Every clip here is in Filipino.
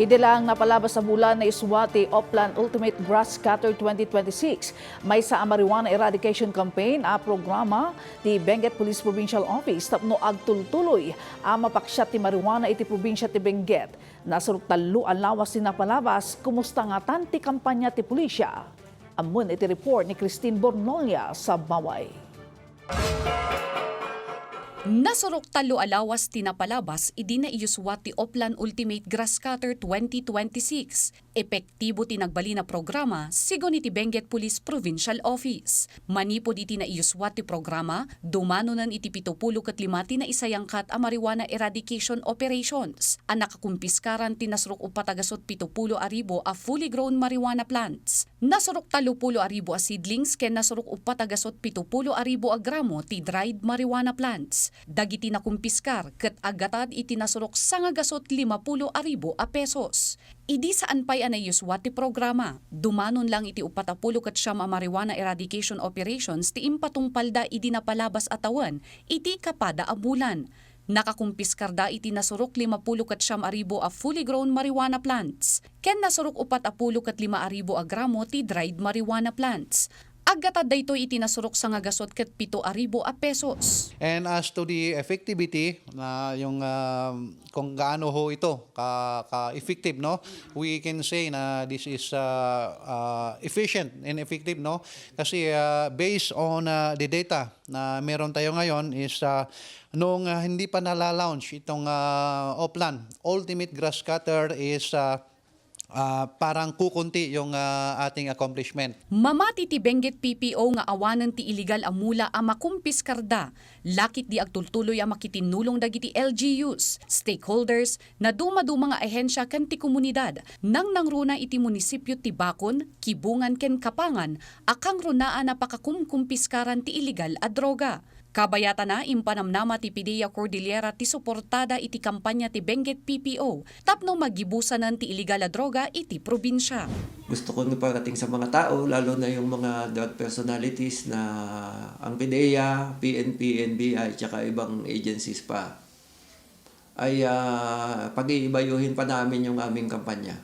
Idilang napalabas sa bulan na iswati Oplan Ultimate Grass Cutter 2026. May sa marijuana eradication campaign a programa di Benguet Police Provincial Office tapno agtultuloy ang mapaksyat ti marijuana iti probinsya ti Benguet. Nasarok talo ang lawas ni napalabas, kumusta nga tanti kampanya ti pulisya. Amun iti report ni Christine Bornolia sa Baway. Nasurok talo alawas tinapalabas idi na iyuswat ti Oplan Ultimate Grass Cutter 2026. Epektibo tinagbali na programa sigon iti Benguet Police Provincial Office. Manipod iti na iyuswat ti programa, dumanonan iti 75 na isayangkat a marijuana eradication operations. Ang nakakumpiskaran tinasurok upatagasot 70,000 a fully grown marijuana plants. Nasurok 30,000 a seedlings ken nasurok upatagasot 70,000 a gramo ti dried marijuana plants. Dagiti na kumpiskar ket agatad iti nasurok sangagasot 50,000 a pesos. Idi saan pay anayuswat ti programa. Dumanon lang iti 40 ket siyam a marijuana eradication operations ti impatungpalda idi napalabas atawan iti kapada a bulan. Nakakumpiskarda iti nasurok 50 ket siyam a fully grown marijuana plants. Ken nasurok 40 ket 5,000 a gramo ti dried marijuana plants. Agatad dayto iti nasurok sangagasot ket 7,000 a pesos. And as to the effectivity na yung kung gaano ho ito ka-effective, no, we can say na this is efficient and effective, no, kasi based on the data na meron tayo ngayon is nung hindi pa nala-launch itong Oplan Ultimate Grass Cutter is parang kukunti yung ating accomplishment. Mamati ti Benguet PPO nga awanan ti iligal amula a makumpiskarda. Lakit di agtultuloy a makitinulong dagiti LGUs, stakeholders, na dumaduma nga ahensya ken ti komunidad. Nang nangruna iti munisipyo ti Bakon, Kibungan ken Kapangan, akang runaan na pakakumkumpiskaran ti iligal a droga. Kabayata na impanamnama ti PDEA Cordillera ti suportada iti kampanya ti Benguet PPO tapno magibusanan ti iligal a droga iti probinsya. Gusto ko parating sa mga tao, lalo na yung mga drug personalities na ang PDEA, PNP, NBI, tsaka ibang agencies pa, ay pag-iibayuhin pa namin yung aming kampanya.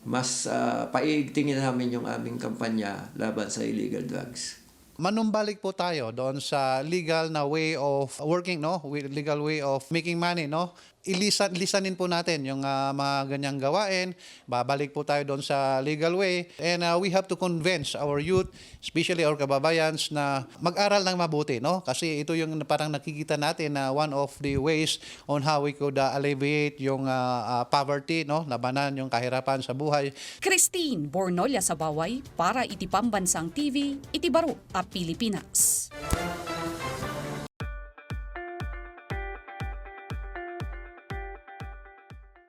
Mas paiigtingin namin yung aming kampanya laban sa illegal drugs. Manumbalik po tayo doon sa legal na way of working, no? Legal way of making money, no? Lisanin po natin yung mga ganyang gawain. Babalik po tayo doon sa legal way. And we have to convince our youth, especially our kababayans, na mag-aral ng mabuti, no? Kasi ito yung parang nakikita natin na one of the ways on how we could alleviate yung poverty, no? Labanan yung kahirapan sa buhay. Christine Bornolia sa Baway para iti Pambansang TV, iti Baro a Pilipinas.